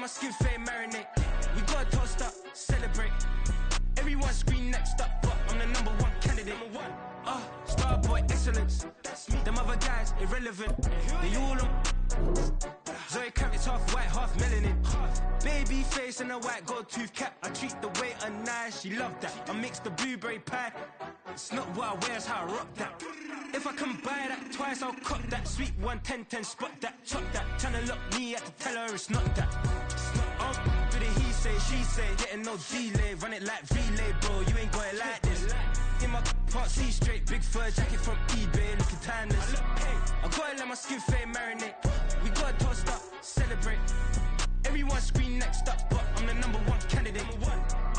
let my skin fade marinate. We gotta toast up, celebrate. Everyone scream next up, but I'm the #1 candidate. Starboy excellence. Them other guys irrelevant. They all on. Zoe Kravitz half white, half melanin. Baby face and a white gold tooth cap. I treat the waiter nice, she love that. I mix the blueberry pie. It's not what I wear, it's how I rock that. If I can buy that twice, I'll cop that. Sweet 110, spot that, chop that. Tryna lock me at the teller, it's not that. But he say, she say, getting no delay. Run it like relay, bro, you ain't got it like this. In my part C straight, big fur jacket from eBay, looking timeless. I gotta let my skin fade marinate. We gotta toast up, celebrate. Everyone scream next up, but I'm the #1 candidate.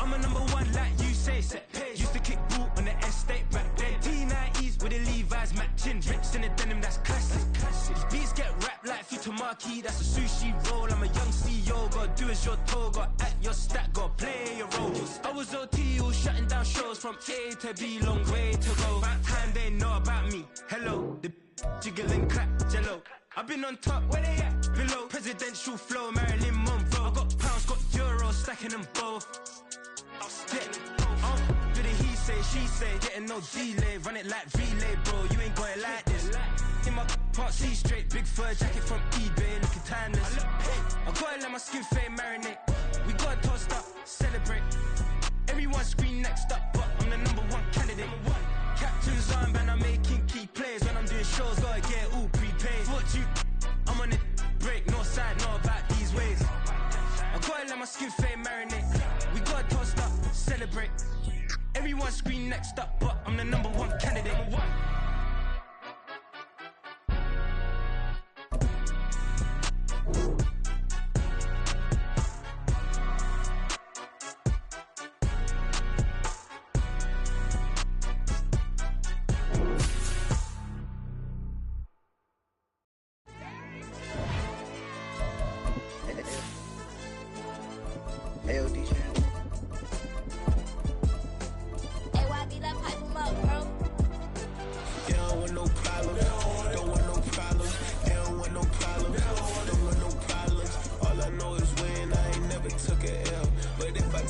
I'm a #1 like you say, set pace. Used to kick boot on the estate back then. T90s with the Levi's matching. Rips in the denim, that's classic. These beats get wrapped like Futamaki, that's a sushi roll. I'm a young CEO, gotta do as you're told. Gotta act your stat, gotta play your role. I was OT, all shutting down shows from A to B, long way to go. About time they know about me. Hello, the jiggle and clap, jello. I've been on top, where they at? Below, presidential flow, Marilyn Monroe. I got pounds, got euros, stacking them both. Did it he say, she say, getting no delay. Run it like relay, bro, you ain't got it like this. In my part C straight, big fur jacket from eBay, looking timeless. I gotta let my skin fade marinate. We gotta toast up, celebrate. Everyone scream next up, but I'm the #1 candidate. Captain's armband, I'm making key plays. When I'm doing shows, gotta get all prepaid. What you, I'm on it, break, no side, know about these ways. I gotta let my skin fade marinate. We gotta toast up, celebrate. Everyone scream next up, but I'm the #1 candidate.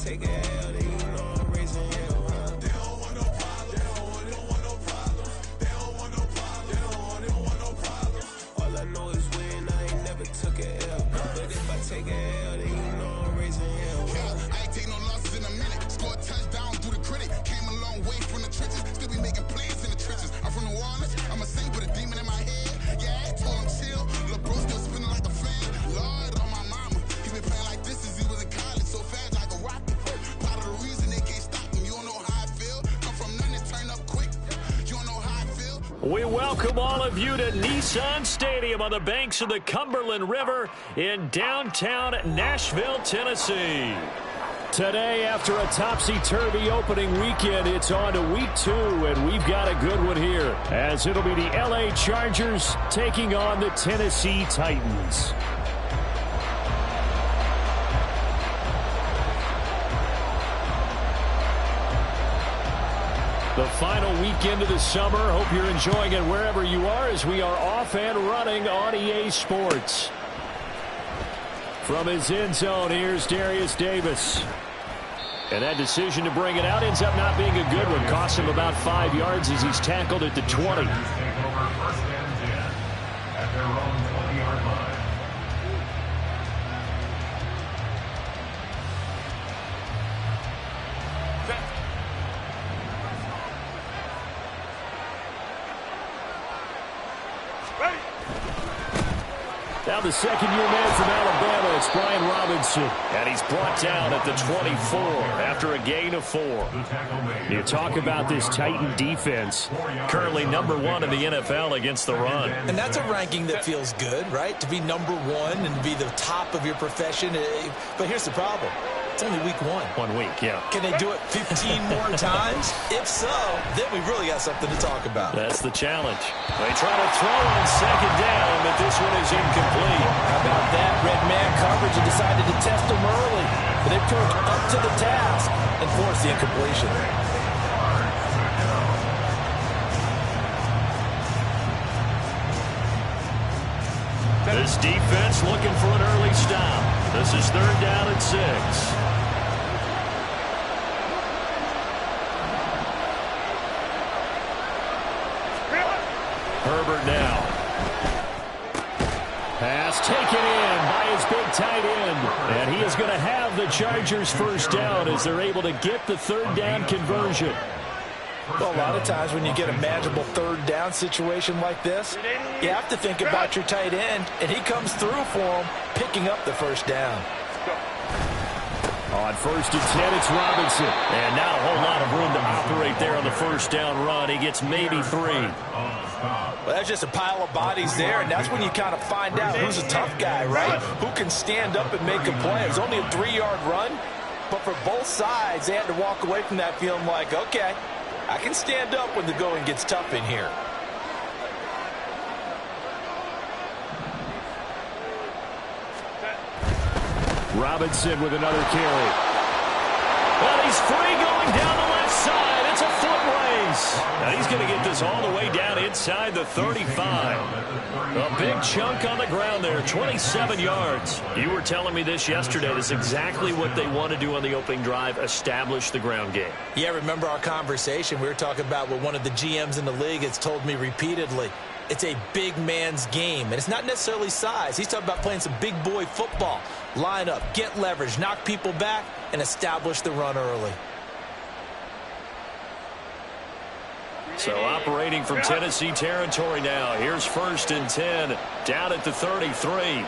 Take a L, then you know I'm raising hell, huh? They don't want no problems. They don't want no problems. They don't want no problems. They don't want no problems. All I know is win, I ain't never took a L. But if I take a L, then you know I'm raising hell, huh? Yeah, I ain't take no losses in a minute. Scored touchdown through the critic. Came a long way from the trenches. Still be making plays in the trenches. I'm from New Orleans. I'm a saint with a demon in my head. Yeah, I told him chill. Lil' bro still spinning like a fan. Lord on my mama. He been playing like this since he was in college. So fast like a rocket. We welcome all of you to Nissan Stadium on the banks of the Cumberland River in downtown Nashville, Tennessee. Today, after a topsy-turvy opening weekend, it's on to week 2, and we've got a good one here, as it'll be the LA Chargers taking on the Tennessee Titans. The final weekend of the summer. Hope you're enjoying it wherever you are as we are off and running on EA Sports. From his end zone, here's Darius Davis. And that decision to bring it out ends up not being a good one. Costs him about 5 yards as he's tackled at the 20. Now the second-year man from Alabama, it's Brian Robinson. And he's brought down at the 24 after a gain of 4. You talk about this Titan defense, currently #1 in the NFL against the run. And that's a ranking that feels good, right? To be #1 and to be the top of your profession. But here's the problem. It's only week 1. 1 week, yeah. Can they do it 15 more times? If so, then we've really got something to talk about. That's the challenge. They try to throw on second down, but this one is incomplete. How about that? Red man coverage and decided to test them early. But they proved up to the task and forced the incompletion. This defense looking for an early stop. This is 3rd down and 6. Herbert now. Pass taken in by his big tight end. And he is going to have the Chargers first down as they're able to get the 3rd down conversion. Well, a lot of times when you get a manageable 3rd down situation like this, you have to think about your tight end, and he comes through for him, picking up the first down. On 1st and 10, it's Robinson. And not a whole lot of room to operate there on the first down run. He gets maybe 3. Well, that's just a pile of bodies there, and that's when you kind of find out who's a tough guy, right? Who can stand up and make a play. It was only a 3-yard run, but for both sides, they had to walk away from that feeling like, okay, I can stand up when the going gets tough in here. Robinson with another carry. Well, he's free going down the left side. It's a foot race. And he's going to get this all the way down inside the 35. A big chunk on the ground there, 27 yards. You were telling me this yesterday. That's exactly what they want to do on the opening drive, establish the ground game. Yeah, remember our conversation? We were talking about what one of the GMs in the league has told me repeatedly. It's a big man's game, and it's not necessarily size. He's talking about playing some big boy football. Line up, get leverage, knock people back, and establish the run early. So operating from Tennessee territory now. Here's 1st and 10, down at the 33.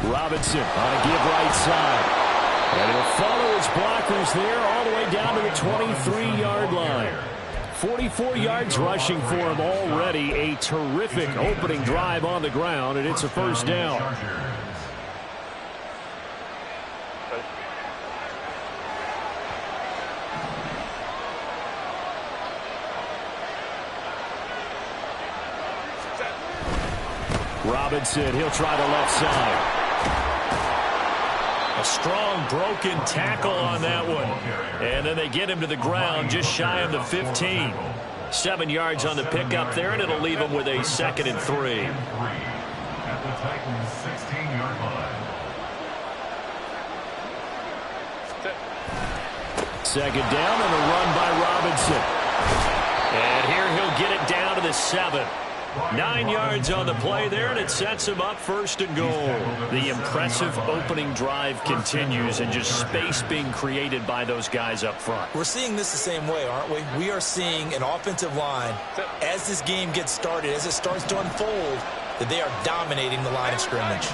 Robinson on a give right side. And he'll follow his blockers there all the way down to the 23-yard line. 44 yards rushing for him already. A terrific opening drive on the ground, and it's a first down. Robinson, he'll try the left side. A strong broken tackle on that one. And then they get him to the ground just shy of the 15. 7 yards on the pickup there, and it'll leave him with a 2nd and 3. At the Titans' 16-yard line. 2nd down and a run by Robinson. And here he'll get it down to the 7. 9 yards on the play there, and it sets him up 1st and goal. The impressive opening drive continues, and just space being created by those guys up front. We're seeing this the same way, aren't we? We are seeing an offensive line, as this game gets started, as it starts to unfold, that they are dominating the line of scrimmage.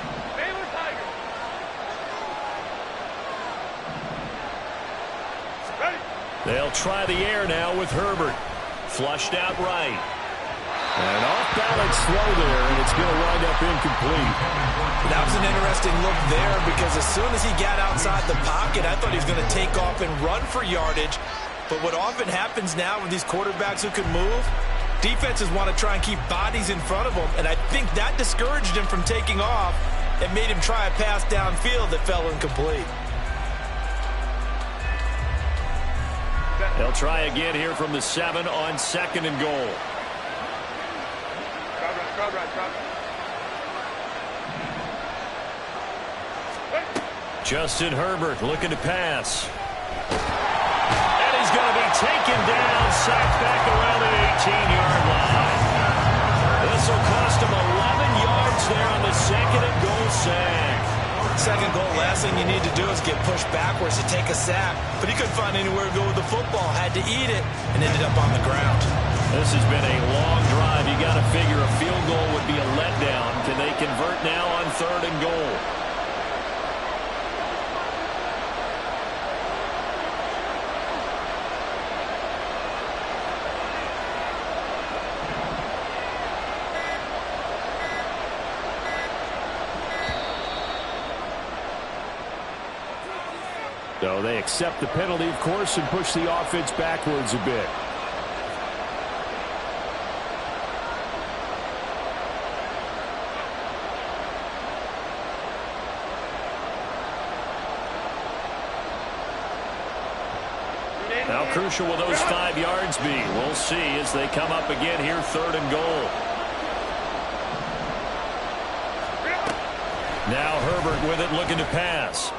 They'll try the air now with Herbert. Flushed out right. And off-balance throw there, and it's going to wind up incomplete. That was an interesting look there because as soon as he got outside the pocket, I thought he was going to take off and run for yardage. But what often happens now with these quarterbacks who can move, defenses want to try and keep bodies in front of them, and I think that discouraged him from taking off and made him try a pass downfield that fell incomplete. They'll try again here from the 7 on 2nd and goal. Justin Herbert looking to pass. And he's going to be taken down, sacked back around the 18-yard line. This will cost him 11 yards there on the 2nd and goal sack. 2nd goal, last thing you need to do is get pushed backwards to take a sack. But he couldn't find anywhere to go with the football, had to eat it, and ended up on the ground. This has been a long drive. You got to figure a field goal would be a letdown. Can they convert now on 3rd and goal? So they accept the penalty, of course, and push the offense backwards a bit. How crucial will those 5 yards be? We'll see as they come up again here, 3rd and goal. Now Herbert with it, looking to pass.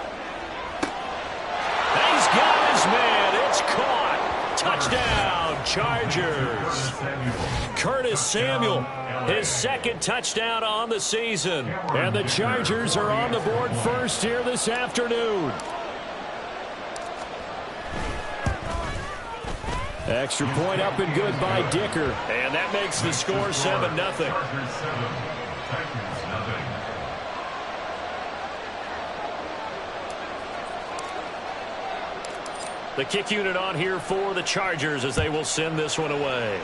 He's got his man. It's caught. Touchdown, Chargers. Curtis Samuel, his second touchdown on the season. And the Chargers are on the board first here this afternoon. Extra point up and good by Dicker. And that makes the score 7-0. The kick unit on here for the Chargers as they will send this one away.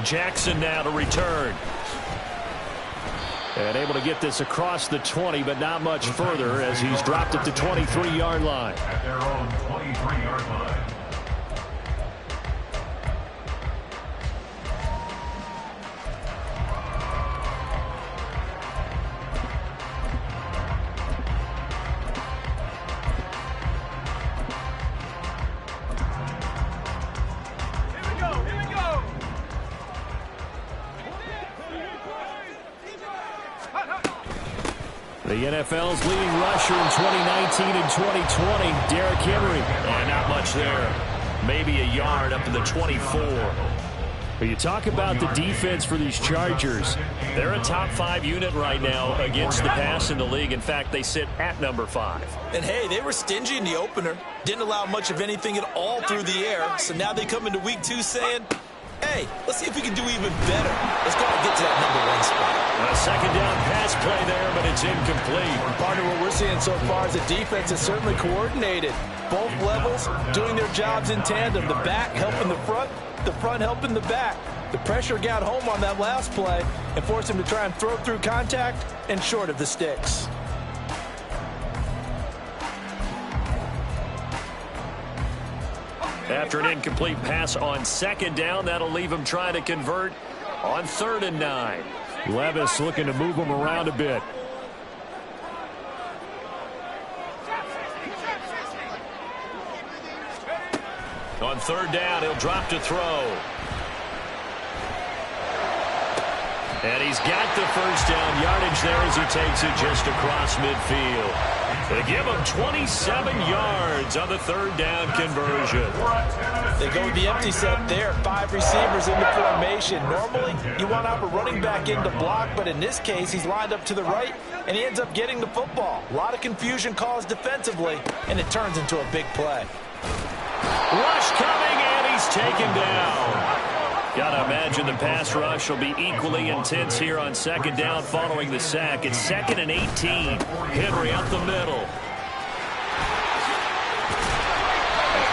Jackson now to return. And able to get this across the 20, but not much further as he's dropped at the 23-yard line. At their own 23-yard line. The NFL's leading rusher in 2019 and 2020, Derrick Henry. And not much there. Maybe a yard up to the 24. But you talk about the defense for these Chargers. They're a top 5 unit right now against the pass in the league. In fact, they sit at number 5. And, hey, they were stingy in the opener. Didn't allow much of anything at all through the air. So now they come into week 2 saying, hey, let's see if we can do even better. Let's go and get to that number 1 spot. A second down pass play there, but it's incomplete. Partner, what we're seeing so far is the defense is certainly coordinated. Both levels doing their jobs in tandem. The back helping the front helping the back. The pressure got home on that last play and forced him to try and throw through contact and short of the sticks. After an incomplete pass on second down, that'll leave him trying to convert on 3rd and 9. Levis looking to move him around a bit. On 3rd down, he'll drop to throw. And he's got the first down yardage there as he takes it just across midfield. They give him 27 yards on the 3rd down conversion. They go with the empty set there. 5 receivers in the formation. Normally, you want to have a running back in to block, but in this case, he's lined up to the right, and he ends up getting the football. A lot of confusion caused defensively, and it turns into a big play. Rush coming, and he's taken down. Gotta imagine the pass rush will be equally intense here on 2nd down following the sack. It's 2nd and 18. Henry up the middle.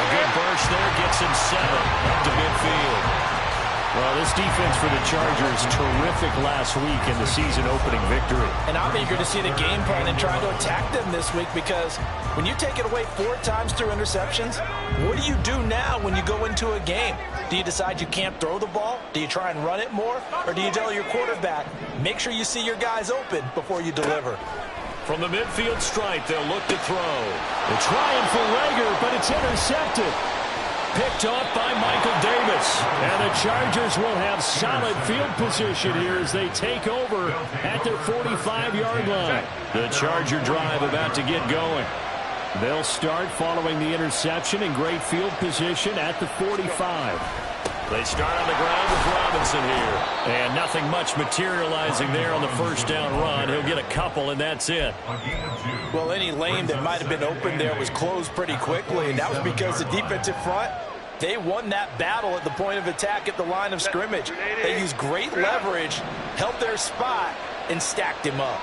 A good burst there, gets him 7 up to midfield. Well, this defense for the Chargers, terrific last week in the season-opening victory. And I'm eager to see the game plan and try to attack them this week because when you take it away 4 times through interceptions, what do you do now when you go into a game? Do you decide you can't throw the ball? Do you try and run it more? Or do you tell your quarterback, make sure you see your guys open before you deliver? From the midfield stripe, they'll look to throw. They're trying for Rager, but it's intercepted. Picked off by Michael Davis. And the Chargers will have solid field position here as they take over at their 45-yard line. The Charger drive about to get going. They'll start following the interception in great field position at the 45. They start on the ground with Robinson here. And nothing much materializing there on the first down run. He'll get a couple, and that's it. Well, any lane that might have been open there was closed pretty quickly, and that was because the defensive front, they won that battle at the point of attack at the line of scrimmage. They used great leverage, held their spot, and stacked him up.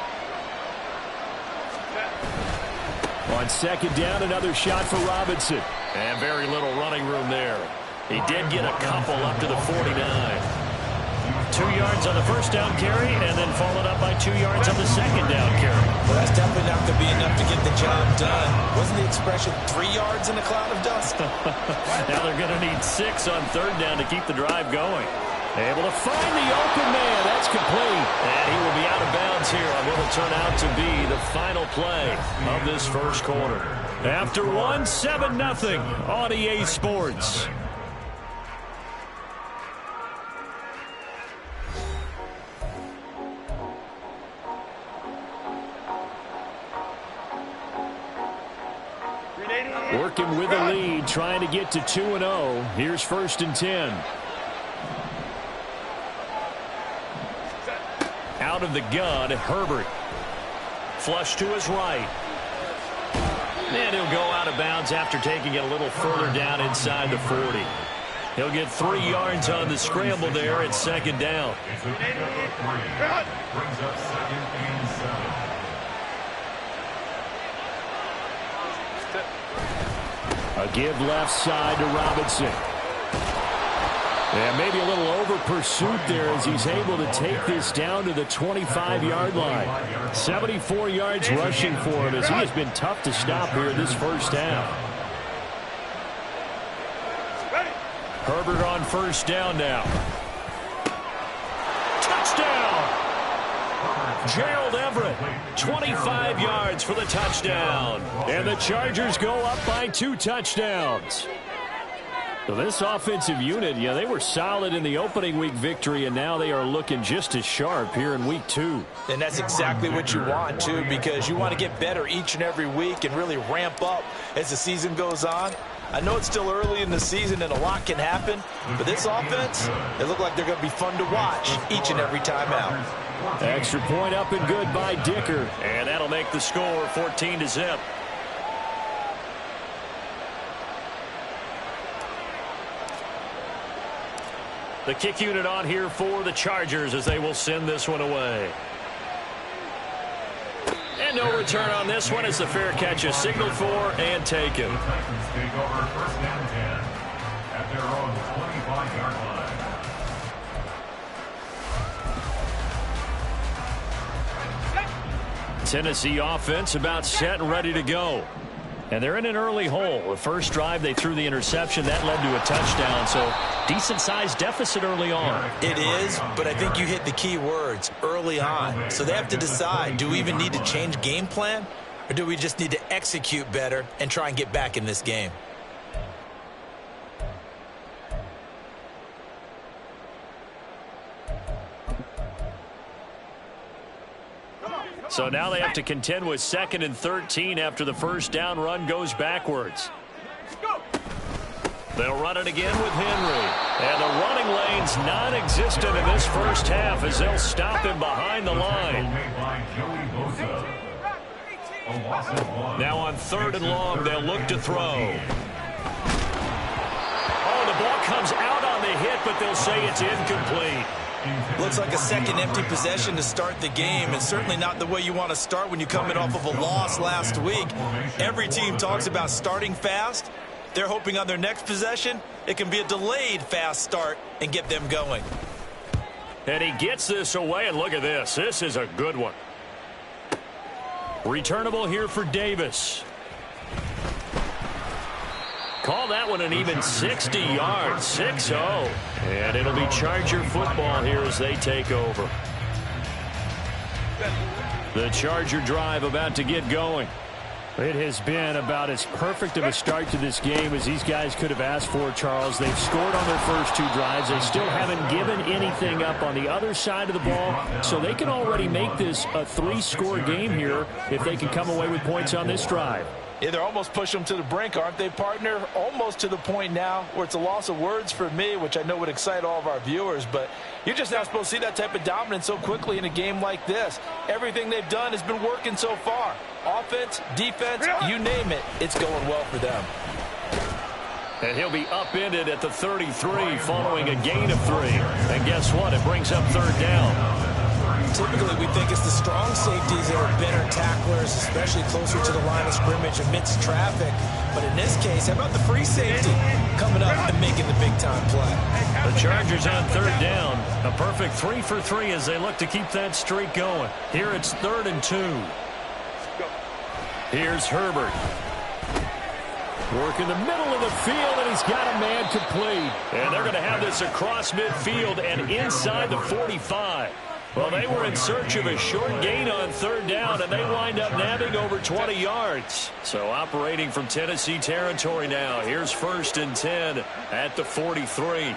On 2nd down, another shot for Robinson. And very little running room there. He did get a couple up to the 49. 2 yards on the first down carry, and then followed up by 2 yards on the second down carry. Well, that's definitely not going to be enough to get the job done. Wasn't the expression 3 yards in a cloud of dust? Now they're going to need 6 on 3rd down to keep the drive going. Able to find the open man. That's complete. And he will be out of bounds here on what will turn out to be the final play of this first quarter. After one, 7-0 on EA Sports. second with the lead, trying to get to 2-0. Here's 1st and 10. Out of the gun, Herbert. Flush to his right. And he'll go out of bounds after taking it a little further down inside the 40. He'll get 3 yards on the scramble there at 2nd down. Brings up 2nd and 7. A give left side to Robinson. And maybe a little over pursuit there as he's able to take this down to the 25-yard line. 74 yards rushing for him as he has been tough to stop here this first half. Herbert on 1st down now. Touchdown! Gerald Everett, 25 yards for the touchdown. And the Chargers go up by 2 touchdowns. So this offensive unit, they were solid in the opening week victory, and now they are looking just as sharp here in week 2. And that's exactly what you want, too, because you want to get better each and every week and really ramp up as the season goes on. I know it's still early in the season and a lot can happen, but this offense, they look like they're going to be fun to watch each and every time out. Extra point up and good by Dicker, and that'll make the score 14-0. The kick unit on here for the Chargers as they will send this one away. And no return on this one as the fair catch is signaled for and taken. The Titans take over 1st and 10 at their own 25-yard line. Tennessee offense about set and ready to go. And they're in an early hole. The first drive, they threw the interception. That led to a touchdown. So decent-sized deficit early on. It is, but I think you hit the key words, early on. So they have to decide, do we even need to change game plan? Or do we just need to execute better and try and get back in this game? So now they have to contend with 2nd and 13 after the first down run goes backwards. They'll run it again with Henry. And the running lane's non-existent in this first half as they'll stop him behind the line. Now on 3rd and long, they'll look to throw. Oh, the ball comes out on the hit, but they'll say it's incomplete. Looks like a second empty possession to start the game, and certainly not the way you want to start when you're coming off of a loss last week. Every team talks about starting fast. They're hoping on their next possession, it can be a delayed fast start and get them going. And he gets this away, and look at this. This is a good one. Returnable here for Davis. Call that one an even 60 yards, 6-0. And it'll be Charger football here as they take over. The Charger drive about to get going. It has been about as perfect of a start to this game as these guys could have asked for, Charles. They've scored on their first 2 drives. They still haven't given anything up on the other side of the ball, so they can already make this a 3-score game here if they can come away with points on this drive. Yeah, they're almost pushing them to the brink, aren't they, partner? Almost to the point now where it's a loss of words for me, which I know would excite all of our viewers, but you're just not supposed to see that type of dominance so quickly in a game like this. Everything they've done has been working so far. Offense, defense, you name it, it's going well for them. And he'll be upended at the 33 following a gain of 3. And guess what? It brings up 3rd down. Typically, we think it's the strong safeties that are better tacklers, especially closer to the line of scrimmage amidst traffic. But in this case, how about the free safety coming up and making the big-time play? The Chargers on 3rd down. A perfect 3 for 3 as they look to keep that streak going. Here it's 3rd and 2. Here's Herbert. Work in the middle of the field, and he's got a man complete. And they're going to have this across midfield and inside the 45. Well, they were in search of a short gain on 3rd down, and they wind up nabbing over 20 yards. So operating from Tennessee territory now. Here's 1st and 10 at the 43.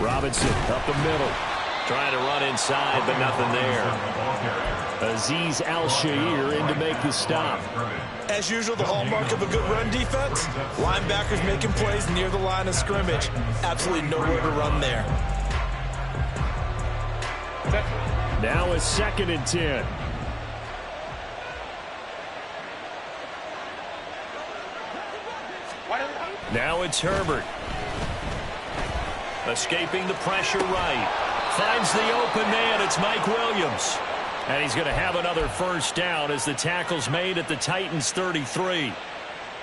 Robinson up the middle. Trying to run inside, but nothing there. Aziz Al-Shair in to make the stop. As usual, the hallmark of a good run defense, linebackers making plays near the line of scrimmage. Absolutely nowhere to run there. Now a 2nd and 10. Now it's Herbert. Escaping the pressure right. Finds the open man. It's Mike Williams. And he's going to have another first down as the tackle's made at the Titans' 33.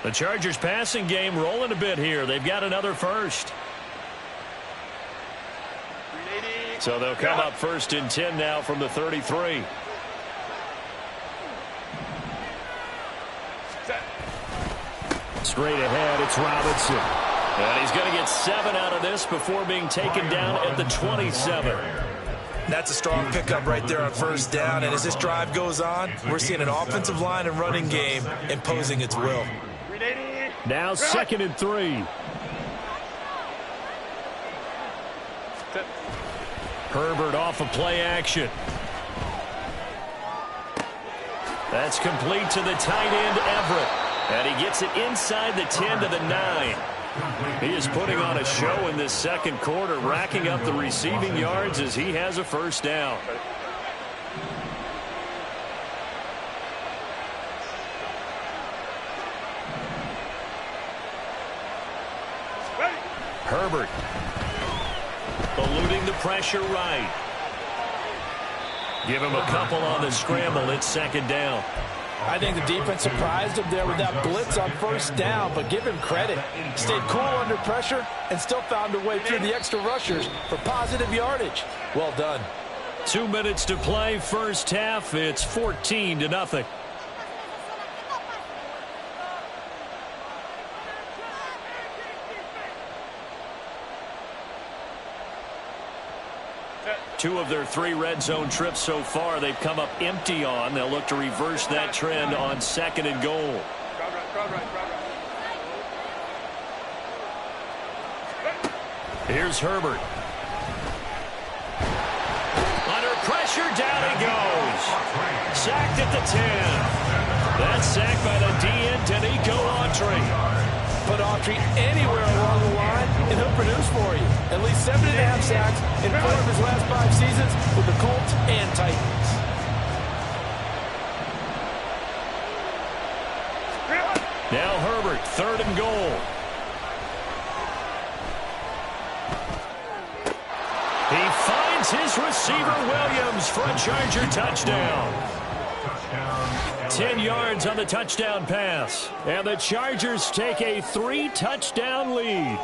The Chargers passing game rolling a bit here. They've got another first. So they'll come up 1st and 10 now from the 33. Straight ahead, it's Robinson. And he's going to get 7 out of this before being taken down at the 27. That's a strong pickup right there on 1st down. And as this drive goes on, we're seeing an offensive line and running game imposing its will. Now 2nd and 3. Herbert off of play action. That's complete to the tight end, Everett. And he gets it inside the 10 to the 9. He is putting on a show in this 2nd quarter, racking up the receiving yards as he has a first down. Herbert eluding the pressure right. Give him a couple on the scramble. It's 2nd down. I think the defense surprised him there with that blitz on 1st down, but give him credit. Stayed cool under pressure and still found a way through the extra rushers for positive yardage. Well done. 2 minutes to play, 1st half. It's 14-0. Two of their 3 red zone trips so far they've come up empty on. They'll look to reverse that trend on 2nd and goal. Here's Herbert. Under pressure, down he goes. Sacked at the 10. That's sacked by the DN, Danico Autry. Put Autry anywhere along the line, and he'll produce for you. At least 7.5 sacks in 4 of his last 5 seasons with the Colts and Titans. Now Herbert, 3rd and goal. He finds his receiver, Williams, for a Charger touchdown. 10 yards on the touchdown pass. And the Chargers take a 3-touchdown lead.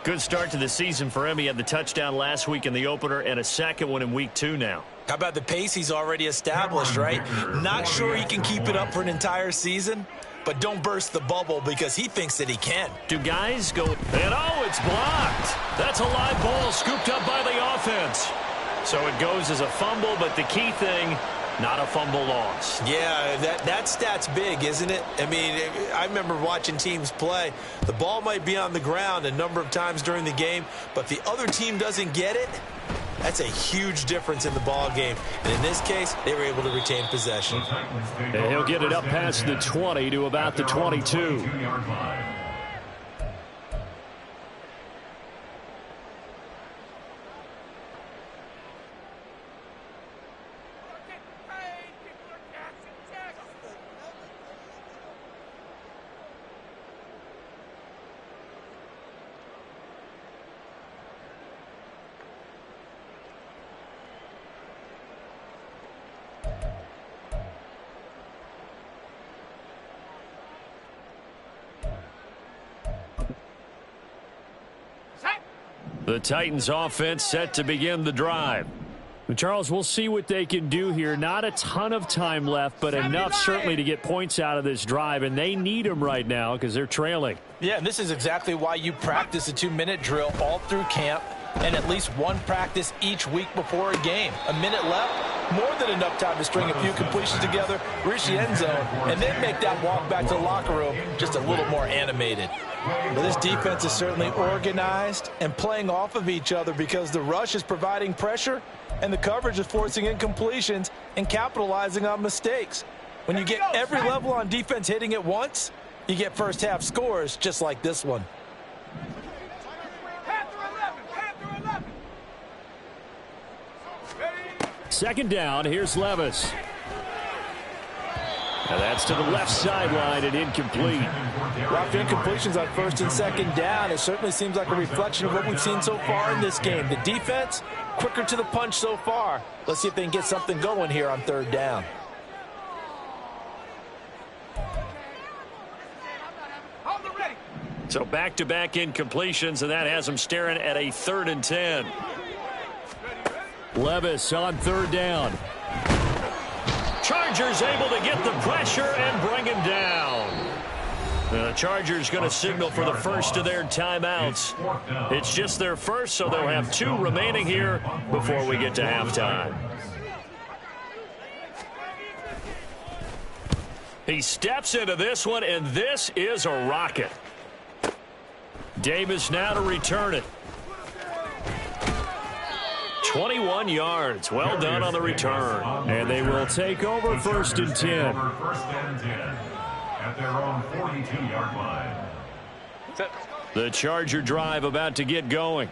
Good start to the season for him. He had the touchdown last week in the opener and a 2nd one in week 2 now. How about the pace he's already established, right? Not sure he can keep it up for an entire season, but don't burst the bubble because he thinks that he can. Do guys go, and oh, it's blocked. That's a live ball scooped up by the offense. So it goes as a fumble, but the key thing, not a fumble loss. Yeah, that stat's big, isn't it? I mean, I remember watching teams play. The ball might be on the ground a number of times during the game, but if the other team doesn't get it, that's a huge difference in the ball game. And in this case, they were able to retain possession. And he'll get it up past the 20 to about the 22. The Titans offense set to begin the drive. Charles, we'll see what they can do here. Not a ton of time left, but enough certainly to get points out of this drive, and they need them right now because they're trailing. Yeah, and this is exactly why you practice a 2-minute drill all through camp and at least one practice each week before a game. A minute left, more than enough time to string a few completions together, reach the end zone, and then make that walk back to the locker room just a little more animated. Well, this defense is certainly organized and playing off of each other because the rush is providing pressure and the coverage is forcing incompletions and capitalizing on mistakes. When you get every level on defense hitting at once, you get first half scores just like this one. Second down, here's Levis. And that's to the left sideline and incomplete. Well, after incompletions on first and second down, it certainly seems like a reflection of what we've seen so far in this game. The defense, quicker to the punch so far. Let's see if they can get something going here on third down. So back-to-back incompletions, and that has them staring at a 3rd and 10. Levis on third down. Chargers able to get the pressure and bring him down. The Chargers going to signal for the first of their timeouts. It's just their first, so they'll have 2 remaining here before we get to halftime. He steps into this one, and this is a rocket. Davis now to return it. 21 yards. Well done on the return. And they will take over 1st and 10. At their own 42-yard line. The Charger drive about to get going.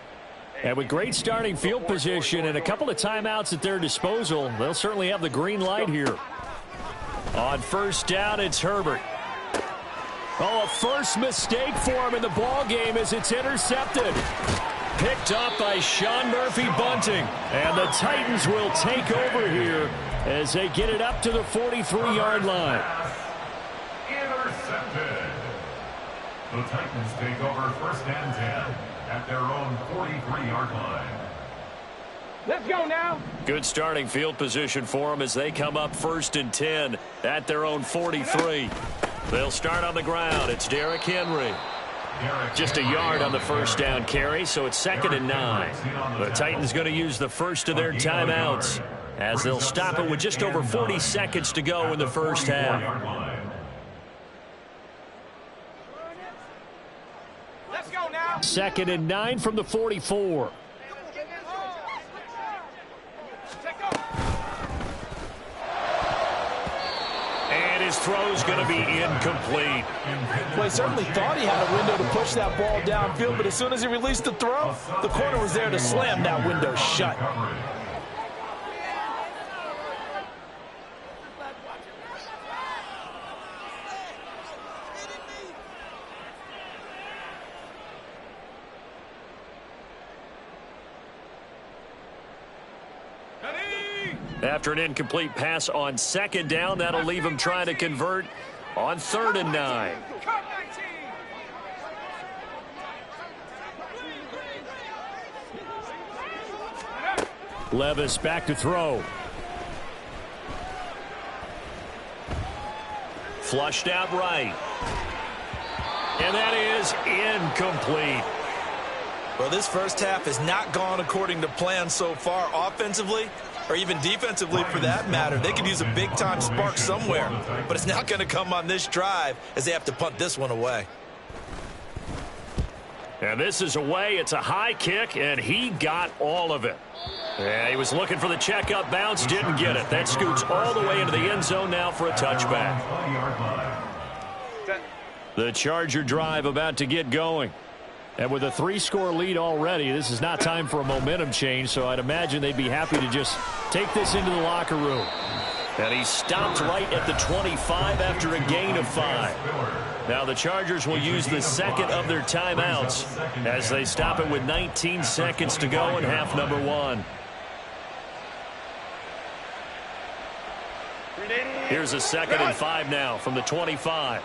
And with great starting field position and a couple of timeouts at their disposal, they'll certainly have the green light here. On first down, it's Herbert. Oh, a first mistake for him in the ball game as it's intercepted. Picked up by Sean Murphy-Bunting. And the Titans will take over here as they get it up to the 43-yard line. Intercepted. The Titans take over 1st and 10 at their own 43-yard line. Let's go now. Good starting field position for them as they come up 1st and 10 at their own 43. They'll start on the ground. It's Derrick Henry. Just a yard on the first down carry, so it's 2nd and 9. The Titans going to use the first of their timeouts as they'll stop it with just over 40 seconds to go in the first half. Let's go now. 2nd and 9 from the 44. And his throw's going to be incomplete. Well, he certainly thought he had a window to push that ball downfield, but as soon as he released the throw, the corner was there to slam that window shut. After an incomplete pass on 2nd down, that'll leave him trying to convert on 3rd and 9. Levis back to throw. Flushed out right. And that is incomplete. Well, this first half has not gone according to plan so far offensively, or even defensively for that matter. They could use a big-time spark somewhere, but it's not going to come on this drive as they have to punt this one away. And this is away. It's a high kick, and he got all of it. Yeah, he was looking for the checkup bounce, didn't get it. That scoots all the way into the end zone now for a touchback. The Charger drive about to get going. And with a 3-score lead already, this is not time for a momentum change, so I'd imagine they'd be happy to just take this into the locker room. And he stopped right at the 25 after a gain of 5. Now the Chargers will use the 2nd of their timeouts as they stop it with 19 seconds to go in half number 1. Here's a 2nd and 5 now from the 25.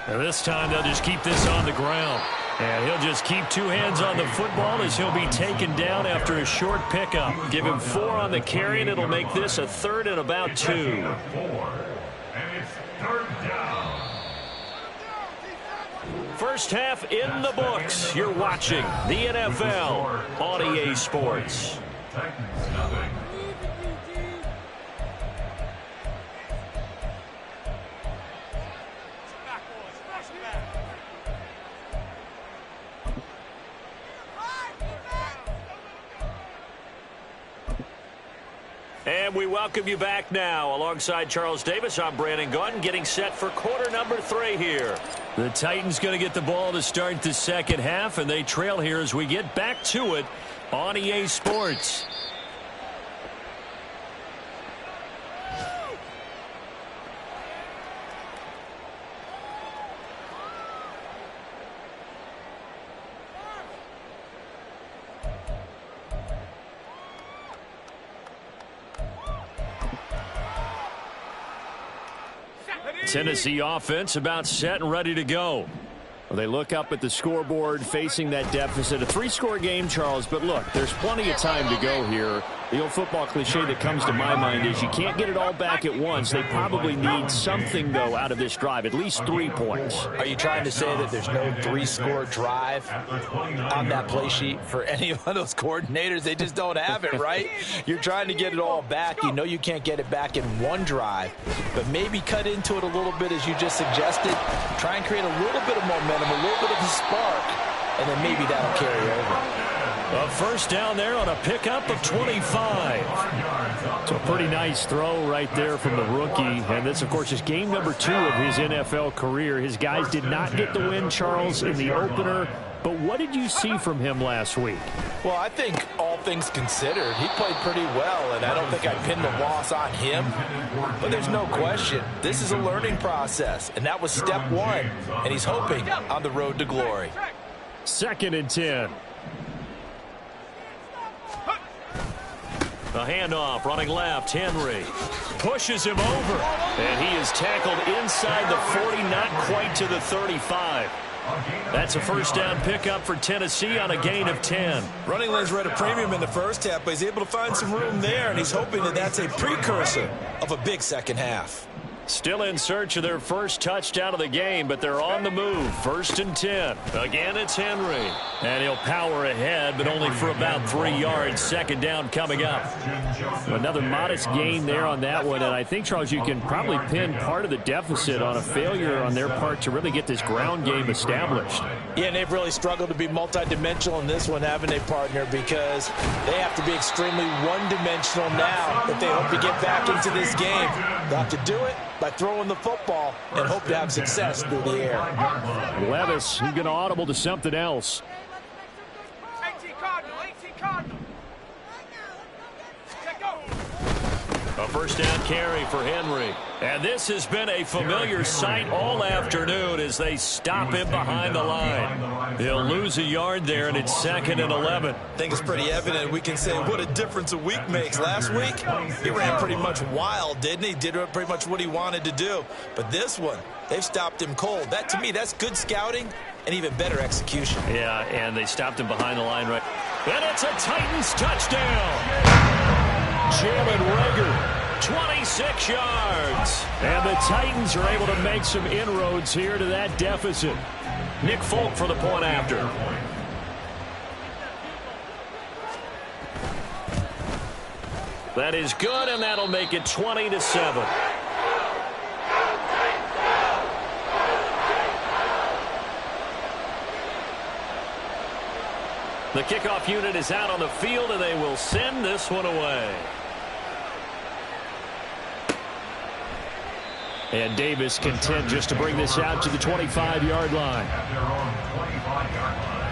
And this time they'll just keep this on the ground. And he'll just keep 2 hands on the football as he'll be taken down after a short pickup. Give him 4 on the carry, and it'll make this a 3rd and about 2. And it's 3rd down. First half in the books. You're watching the NFL on EA Sports. Titans nothing. And we welcome you back now. Alongside Charles Davis, I'm Brandon Gaudin, getting set for quarter number 3 here. The Titans going to get the ball to start the second half, and they trail here as we get back to it on EA Sports. Tennessee offense about set and ready to go. Well, they look up at the scoreboard facing that deficit. A 3-score game, Charles, but look, there's plenty of time to go here. The old football cliche that comes to my mind is you can't get it all back at once. They probably need something, though, out of this drive, at least 3 points. Are you trying to say that there's no 3-score drive on that play sheet for any of those coordinators? They just don't have it, right? You're trying to get it all back. You know you can't get it back in one drive, but maybe cut into it a little bit as you just suggested. Try and create a little bit of momentum, a little bit of a spark, and then maybe that'll carry over. A first down there on a pickup of 25. It's a pretty nice throw right there from the rookie. And this, of course, is game number 2 of his NFL career. His guys did not get the win, Charles, in the opener. But what did you see from him last week? Well, I think all things considered, he played pretty well, and I don't think I pinned the loss on him. But there's no question, this is a learning process, and that was step 1, and he's hoping on the road to glory. 2nd and 10. A handoff, running left, Henry pushes him over, and he is tackled inside the 40, not quite to the 35. That's a first down pickup for Tennessee on a gain of 10. Running lanes were at a premium in the first half, but he's able to find some room there, and he's hoping that that's a precursor of a big second half. Still in search of their first touchdown of the game, but they're on the move. 1st and 10. Again, it's Henry. And he'll power ahead, but only for about 3 yards. 2nd down coming up. Another modest gain there on that one. And I think, Charles, you can probably pin part of the deficit on a failure on their part to really get this ground game established. Yeah, and they've really struggled to be multidimensional in this one, haven't they, partner? Because they have to be extremely one-dimensional now if they hope to get back into this game. They'll have to do it by throwing the football and hope to have success through the air. Levis, he's going to audible to something else. 18 Cardinal, 18 Cardinal. A first down carry for Henry. And this has been a familiar sight all afternoon as they stop him behind the line. He'll lose a yard there, and it's 2nd and 11. I think it's pretty evident. We can say what a difference a week makes. Last week, he ran pretty much wild, didn't he? Did pretty much what he wanted to do. But this one, they've stopped him cold. That, to me, that's good scouting and even better execution. Yeah, and they stopped him behind the line right. And it's a Titans touchdown. Jalen Reagor, 26 yards. And the Titans are able to make some inroads here to that deficit. Nick Folk for the point after. That is good, and that'll make it 20-7. The kickoff unit is out on the field, and they will send this one away. And Davis content just to bring this out to the 25-yard line. At their own 25-yard line.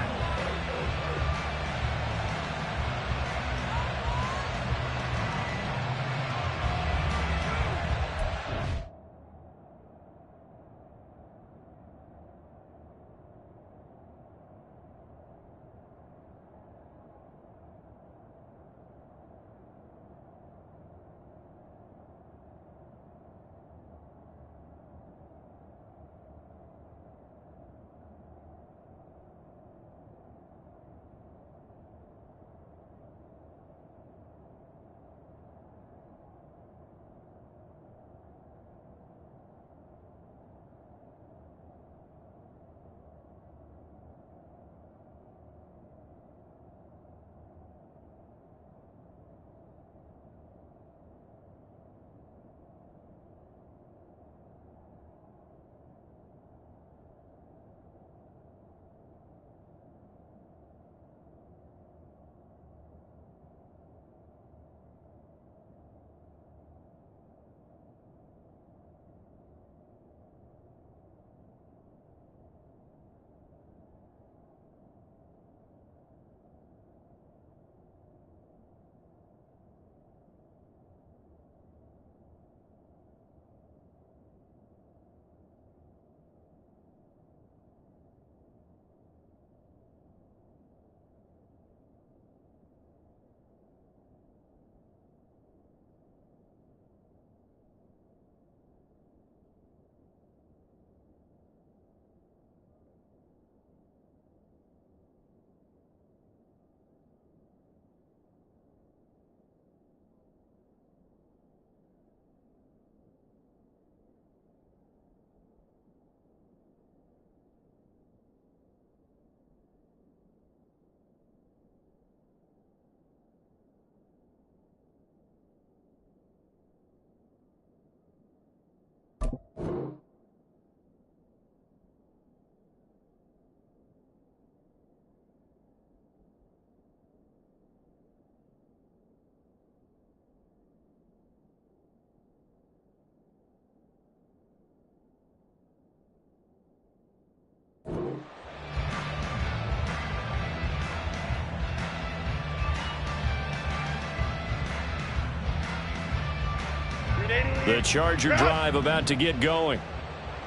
The Charger drive about to get going.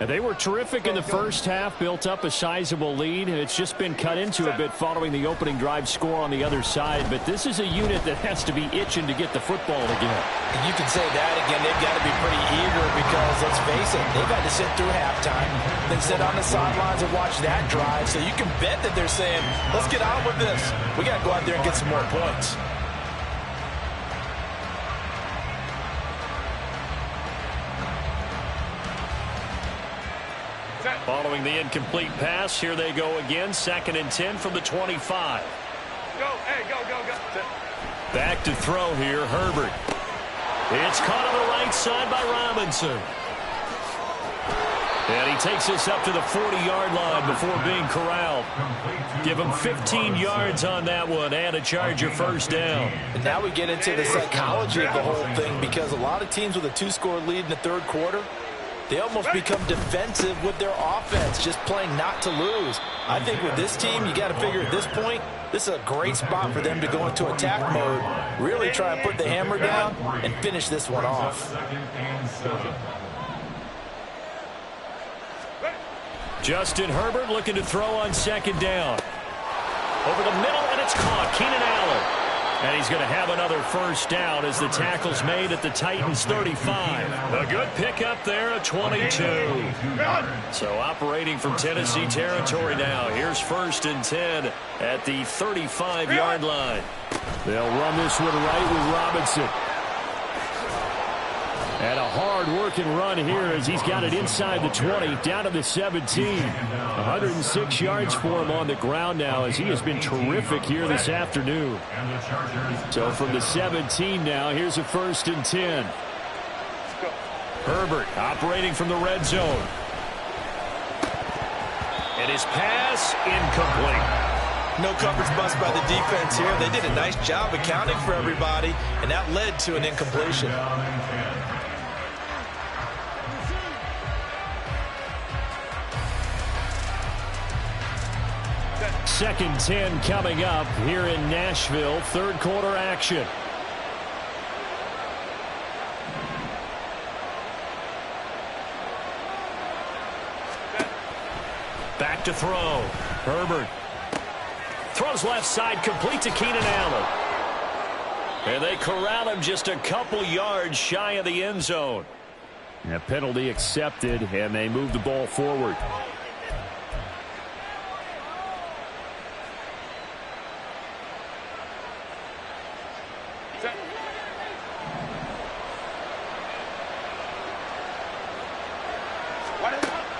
And they were terrific in the first half, built up a sizable lead, and it's just been cut into a bit following the opening drive score on the other side. But this is a unit that has to be itching to get the football again. You can say that again. They've got to be pretty eager because, let's face it, they've had to sit through halftime, then sit on the sidelines and watch that drive. So you can bet that they're saying, let's get on with this. We got to go out there and get some more points. Following the incomplete pass, here they go again. 2nd and 10 from the 25. Go, hey, go. Back to throw here, Herbert. It's caught on the right side by Robinson. And he takes us up to the 40-yard line before being corralled. Give him 15 yards on that one and a Charger first down. And now we get into the psychology of the whole thing, because a lot of teams with a 2-score lead in the third quarter, they almost become defensive with their offense, just playing not to lose. I think with this team, you got to figure at this point, this is a great spot for them to go into attack mode, really try and put the hammer down and finish this one off. Justin Herbert looking to throw on 2nd down. Over the middle, and it's caught. Keenan Allen. And he's going to have another first down as the tackle's made at the Titans' 35. A good pickup there at 22. So operating from Tennessee territory now. Here's 1st and 10 at the 35-yard line. They'll run this one right with Robinson. And a hard-working run here as he's got it inside the 20, down to the 17. 106 yards for him on the ground now as he has been terrific here this afternoon. So from the 17 now, here's a 1st and 10. Herbert operating from the red zone. And his pass incomplete. No coverage bust by the defense here. They did a nice job accounting for everybody, and that led to an incompletion. 2nd 10 coming up here in Nashville. Third quarter action. Back to throw. Herbert. Throws left side, complete to Keenan Allen. And they corral him just a couple yards shy of the end zone. A penalty accepted, and they move the ball forward.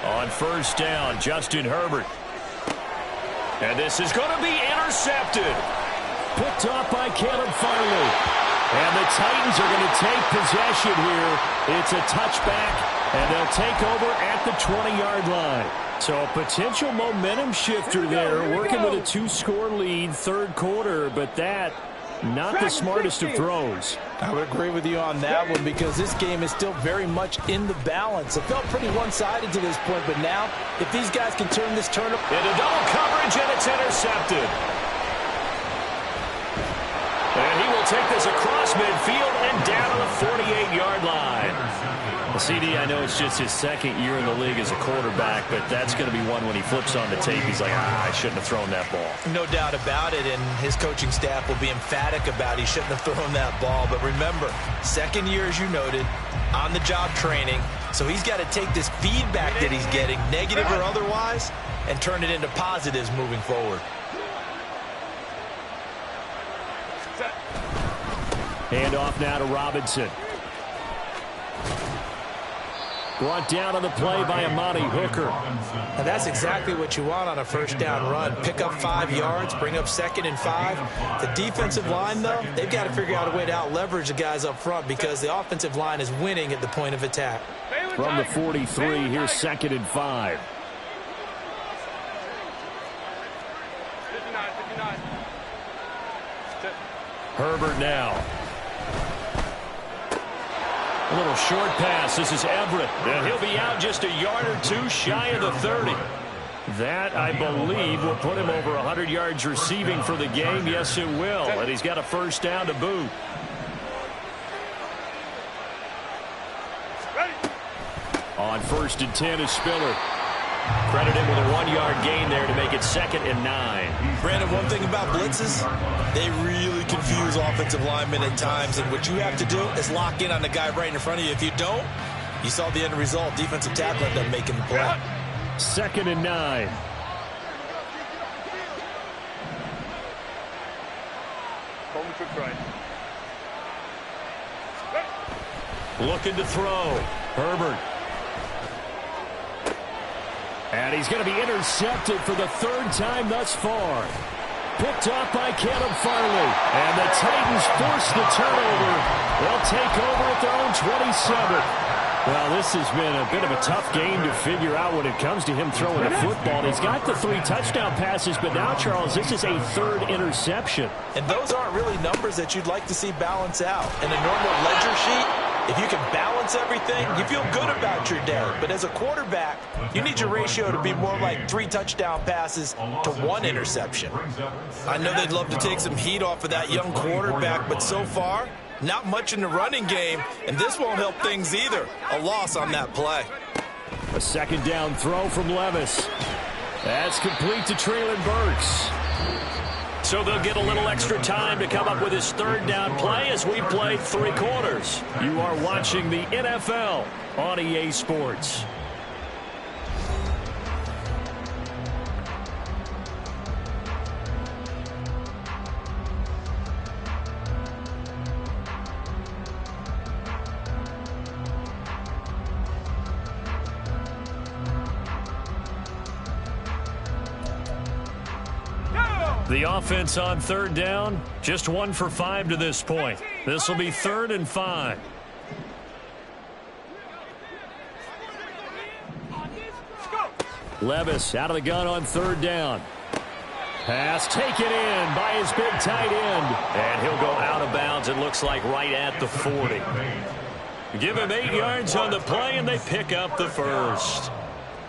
On 1st down, Justin Herbert. And this is going to be intercepted. Picked off by Caleb Farley. And the Titans are going to take possession here. It's a touchback, and they'll take over at the 20-yard line. So a potential momentum shifter there, working with a 2-score lead, third quarter, but that not the smartest of throws. I would agree with you on that one, because this game is still very much in the balance. It felt pretty one-sided to this point, but now if these guys can turn this turn up into double coverage, and it's intercepted. And he will take this across midfield and down to the 48-yard line. Well, CD, I know it's just his 2nd year in the league as a quarterback, but that's going to be one when he flips on the tape, he's like, I shouldn't have thrown that ball. No doubt about it, and his coaching staff will be emphatic about he shouldn't have thrown that ball. But remember, 2nd year, as you noted, on-the-job training, so he's got to take this feedback that he's getting, negative or otherwise, and turn it into positives moving forward. Hand off now to Robinson. Brought down on the play by Amani Hooker. And that's exactly what you want on a 1st down run. Pick up 5 yards, bring up 2nd and 5. The defensive line, though, they've got to figure out a way to out-leverage the guys up front, because the offensive line is winning at the point of attack. From the 43, here's 2nd and 5. 59. Herbert now. A little short pass. This is Everett. And he'll be out just a yard or two shy of the 30. That, I believe, will put him over 100 yards receiving for the game. Yes, it will. And he's got a 1st down to boot. On 1st and 10 is Spiller. Credit him with a 1-yard gain there to make it 2nd and 9. Brandon, one thing about blitzes, they really confuse offensive linemen at times, and what you have to do is lock in on the guy right in front of you. If you don't, you saw the end result. Defensive tackle ended up making the play. 2nd and 9. Looking to throw. Herbert. And he's going to be intercepted for the 3rd time thus far. Picked off by Caleb Farley. And the Titans force the turnover. They'll take over at their own 27. Well, this has been a bit of a tough game to figure out when it comes to him throwing the football. He's got the 3 touchdown passes, but now, Charles, this is a 3rd interception. And those aren't really numbers that you'd like to see balance out. In a normal ledger sheet, if you can balance everything, you feel good about your day. But as a quarterback, you need your ratio to be more like 3 touchdown passes to 1 interception. I know they'd love to take some heat off of that young quarterback, but so far, not much in the running game, and this won't help things either. A loss on that play. A 2nd down throw from Levis. That's complete to Treylon Burks. So they'll get a little extra time to come up with his 3rd down play as we play 3 quarters. You are watching the NFL on EA Sports. The offense on 3rd down, just 1 for 5 to this point. This will be 3rd and 5. Levis out of the gun on 3rd down. Pass taken in by his big tight end. And he'll go out of bounds, it looks like, right at the 40. Give him 8 yards on the play, and they pick up the 1st.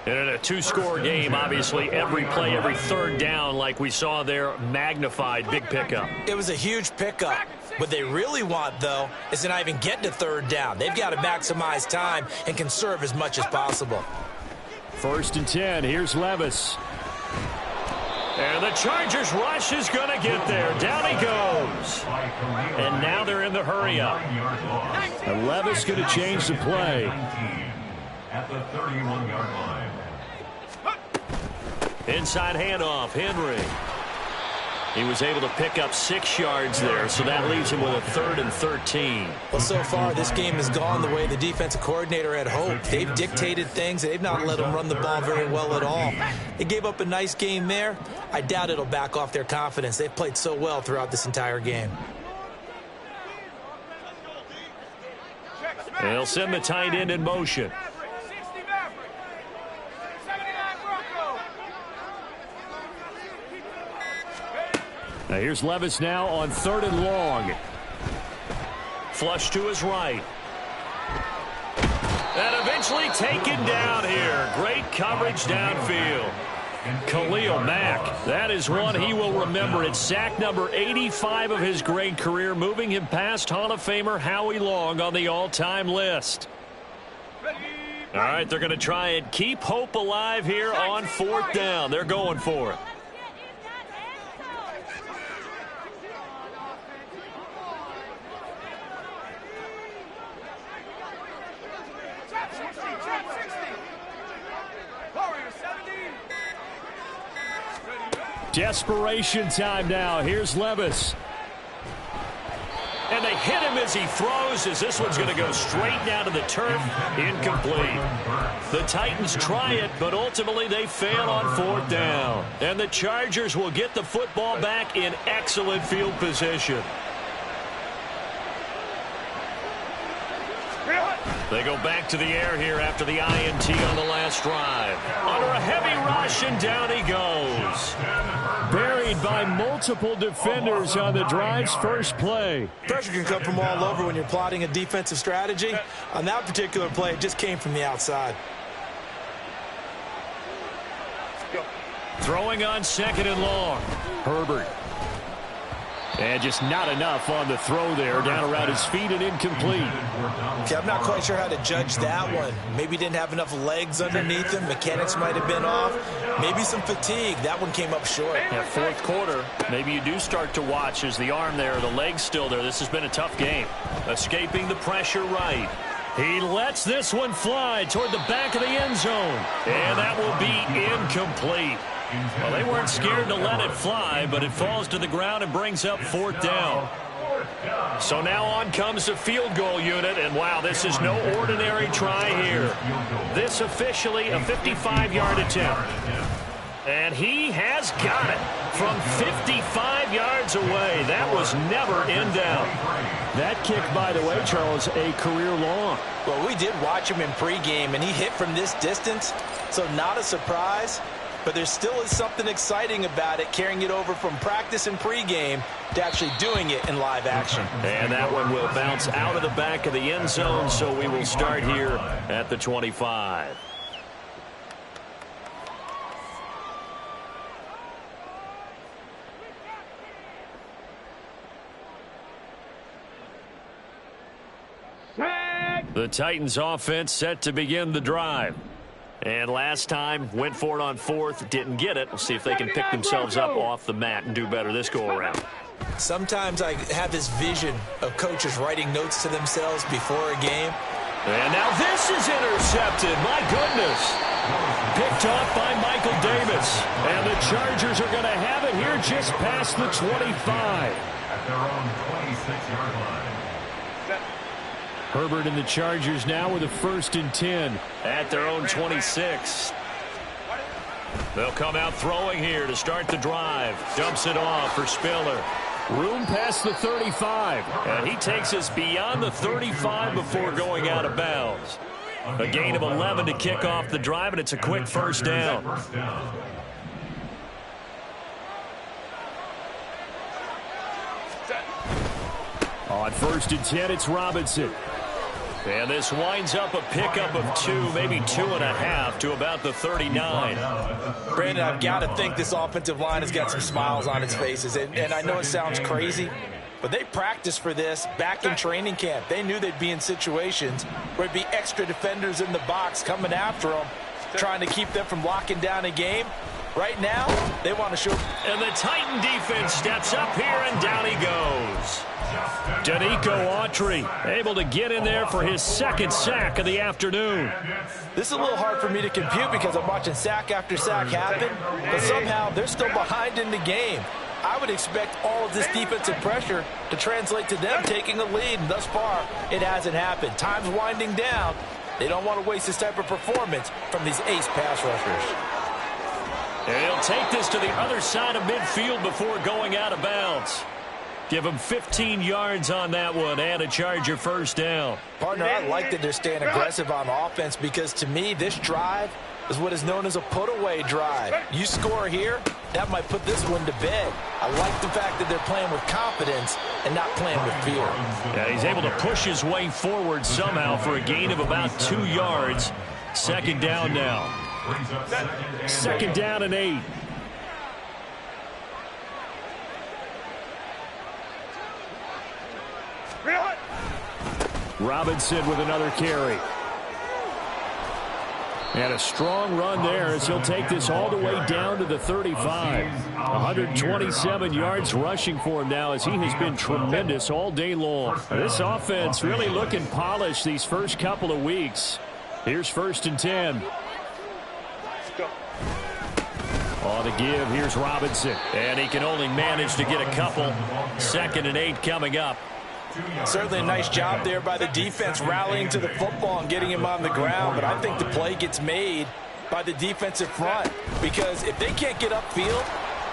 And in a 2-score game, obviously, every play, every 3rd down, like we saw there, magnified, big pickup. It was a huge pickup. What they really want, though, is to not even get to 3rd down. They've got to maximize time and conserve as much as possible. 1st and 10, here's Levis. And the Chargers rush is going to get there. Down he goes. And now they're in the hurry-up. And Levis going to change the play. At the 31-yard line. Inside handoff, Henry. He was able to pick up 6 yards there, so that leaves him with a 3rd and 13. Well, so far, this game has gone the way the defensive coordinator had hoped. They've dictated things. They've not let them run the ball very well at all. They gave up a nice game there. I doubt it'll back off their confidence. They've played so well throughout this entire game. They'll send the tight end in motion. Now here's Levis now on 3rd and long. Flush to his right. And eventually taken down here. Great coverage downfield. Khalil Mack, that is one he will remember. It's sack number 85 of his great career, moving him past Hall of Famer Howie Long on the all-time list. All right, they're going to try and keep hope alive here on 4th down. They're going for it. Desperation time now. Here's Levis. And they hit him as he throws, as this one's going to go straight down to the turf. Incomplete. The Titans try it, but ultimately they fail on 4th down. And the Chargers will get the football back in excellent field position. They go back to the air here after the INT on the last drive. Under a heavy rush, and down he goes. Buried by multiple defenders on the drive's first play. Pressure can come from all over when you're plotting a defensive strategy. On that particular play, it just came from the outside. Throwing on 2nd and long. Herbert. And just not enough on the throw there. Down around his feet and incomplete. Okay, I'm not quite sure how to judge that one. Maybe didn't have enough legs underneath him. Mechanics might have been off. Maybe some fatigue. That one came up short. Yeah, fourth quarter, maybe you do start to watch as the arm there, the leg's still there. This has been a tough game. Escaping the pressure right. He lets this one fly toward the back of the end zone. And that will be incomplete. Well, they weren't scared to let it fly, but it falls to the ground and brings up fourth down. So now on comes the field goal unit, and wow, this is no ordinary try here. This officially a 55-yard attempt. And he has got it from 55 yards away. That was never in doubt. That kick, by the way, Charles, a career long. Well, we did watch him in pregame, and he hit from this distance, so not a surprise. But there still is something exciting about it, carrying it over from practice and pregame to actually doing it in live action. And that one will bounce out of the back of the end zone, so we will start here at the 25. The Titans offense set to begin the drive. And last time, went for it on fourth, didn't get it. We'll see if they can pick themselves up off the mat and do better this go-around. Sometimes I have this vision of coaches writing notes to themselves before a game. And now this is intercepted. My goodness. Picked off by Michael Davis. And the Chargers are going to have it here just past the 25. At their own 26-yard line. Herbert and the Chargers now with a 1st and 10 at their own 26. They'll come out throwing here to start the drive. Dumps it off for Spiller. Room past the 35. And he takes us beyond the 35 before going out of bounds. A gain of 11 to kick off the drive, and it's a quick first down. On 1st and 10, it's Robinson. And this winds up a pickup of 2, maybe 2.5 to about the 39. Brandon, I've got to think this offensive line has got some smiles on its faces. And I know it sounds crazy, but they practiced for this back in training camp. They knew they'd be in situations where it'd be extra defenders in the box coming after them, trying to keep them from locking down a game. Right now, they want to show. And the Titan defense steps up here, and down he goes. Danico Autry able to get in there for his 2nd sack of the afternoon. This is a little hard for me to compute because I'm watching sack after sack happen, but somehow they're still behind in the game. I would expect all of this defensive pressure to translate to them taking a lead, and thus far, it hasn't happened. Time's winding down. They don't want to waste this type of performance from these ace pass rushers. And he'll take this to the other side of midfield before going out of bounds. Give him 15 yards on that one and a Charger first down. Partner, I like that they're staying aggressive on offense because to me, this drive is what is known as a put-away drive. You score here, that might put this one to bed. I like the fact that they're playing with confidence and not playing with fear. Yeah, he's able to push his way forward somehow for a gain of about 2 yards. 2nd down now. 2nd down and 8. Robinson with another carry. And a strong run there as he'll take this all the way down to the 35. 127 yards rushing for him now as he has been tremendous all day long. This offense really looking polished these first couple of weeks. Here's 1st and 10. On the give, here's Robinson. And he can only manage to get a couple. 2nd and 8 coming up. Certainly a nice job there by the defense rallying to the football and getting him on the ground, but I think the play gets made by the defensive front because if they can't get upfield,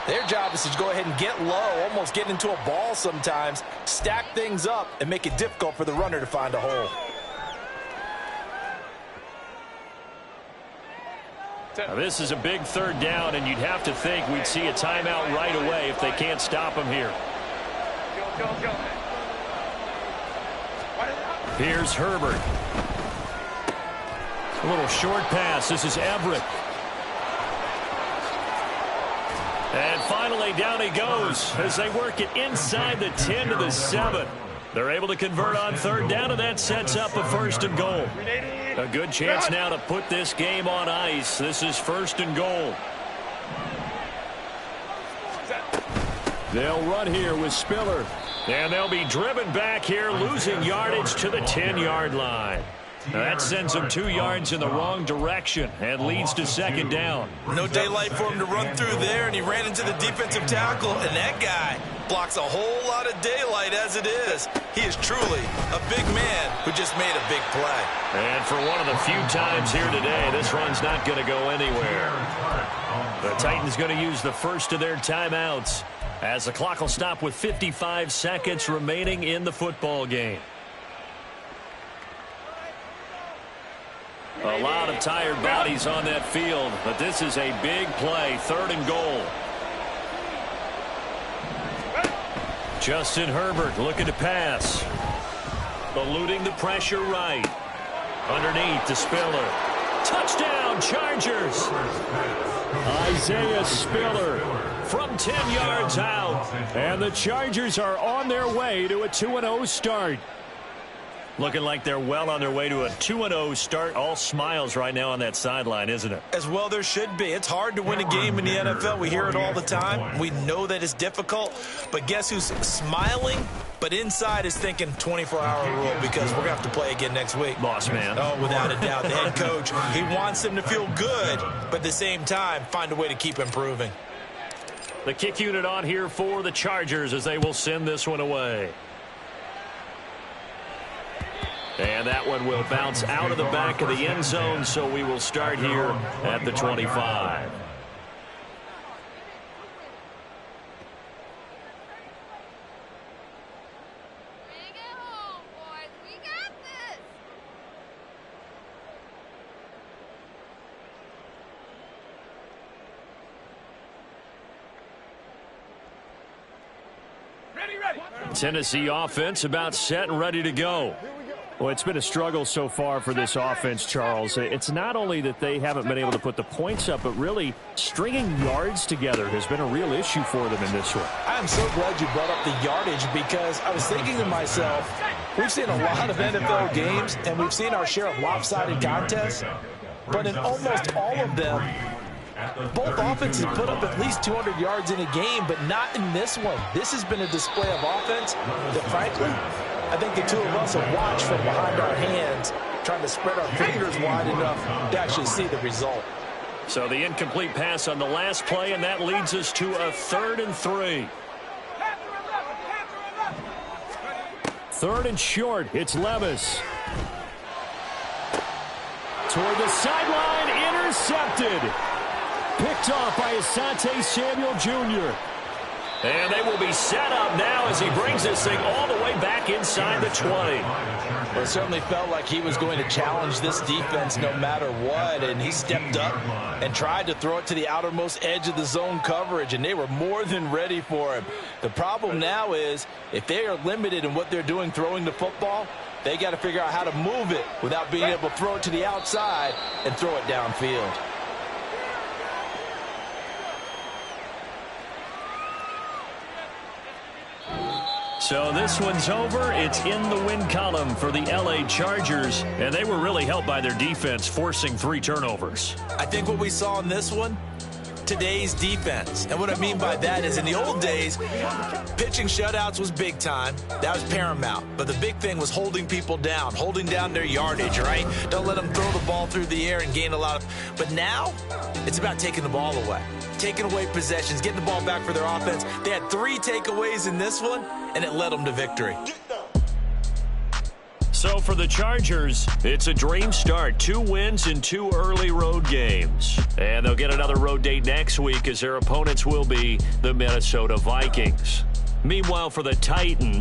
their job is to go ahead and get low, almost get into a ball sometimes, stack things up, and make it difficult for the runner to find a hole. Now this is a big 3rd down, and you'd have to think we'd see a timeout right away if they can't stop him here. Go. Here's Herbert. A little short pass. This is Everett. And finally, down he goes as they work it inside the 10 to the 7. They're able to convert on third down, and that sets up a first and goal. A good chance now to put this game on ice. This is first and goal. They'll run here with Spiller. And they'll be driven back here, losing yardage to the 10-yard line. Now that sends them 2 yards in the wrong direction and leads to second down. No daylight for him to run through there, and he ran into the defensive tackle, and that guy blocks a whole lot of daylight as it is. He is truly a big man who just made a big play. And for one of the few times here today, this run's not going to go anywhere. The Titans going to use the first of their timeouts as the clock will stop with 55 seconds remaining in the football game. A lot of tired bodies on that field, but this is a big play, third and goal. Justin Herbert looking to pass. Eluding the pressure right. Underneath to Spiller. Touchdown, Chargers! Isaiah Spiller from 10 yards out. And the Chargers are on their way to a 2-0 start. Looking like they're well on their way to a 2-0 start. All smiles right now on that sideline, isn't it? As well there should be. It's hard to win a game in the NFL. We hear it all the time. We know that it's difficult. But guess who's smiling? But inside is thinking 24-hour rule because we're going to have to play again next week. Boss man. Oh, without a doubt. The head coach, he wants them to feel good, but at the same time, find a way to keep improving. The kick unit on here for the Chargers as they will send this one away. And that one will bounce out of the back of the end zone, so we will start here at the 25. Bring it home, boys. We got this. Ready. Tennessee offense about set and ready to go. Well, it's been a struggle so far for this offense, Charles. It's not only that they haven't been able to put the points up, but really stringing yards together has been a real issue for them in this one. I'm so glad you brought up the yardage because I was thinking to myself, we've seen a lot of NFL games, and we've seen our share of lopsided contests, but in almost all of them, both offenses put up at least 200 yards in a game, but not in this one. This has been a display of offense that, frankly, I think the two of us have watched from behind our hands, trying to spread our fingers wide enough to actually see the result. So the incomplete pass on the last play, and that leads us to a 3rd and 3. 3rd and short. It's Levis. Toward the sideline, intercepted. Picked off by Asante Samuel Jr. And they will be set up now as he brings this thing all the way back inside the 20. Well, it certainly felt like he was going to challenge this defense no matter what, and he stepped up and tried to throw it to the outermost edge of the zone coverage, and they were more than ready for him. The problem now is if they are limited in what they're doing throwing the football, they got to figure out how to move it without being able to throw it to the outside and throw it downfield. So this one's over. It's in the win column for the LA Chargers, and they were really helped by their defense forcing 3 turnovers. I think what we saw in this one, today's defense. And what I mean by that is in the old days, pitching shutouts was big time. That was paramount. But the big thing was holding people down, holding down their yardage, right? Don't let them throw the ball through the air and gain a lot of... But now, it's about taking the ball away. Taking away possessions, getting the ball back for their offense. They had 3 takeaways in this one, and it led them to victory. So for the Chargers, it's a dream start. 2 wins in 2 early road games. And they'll get another road date next week as their opponents will be the Minnesota Vikings. Meanwhile, for the Titans,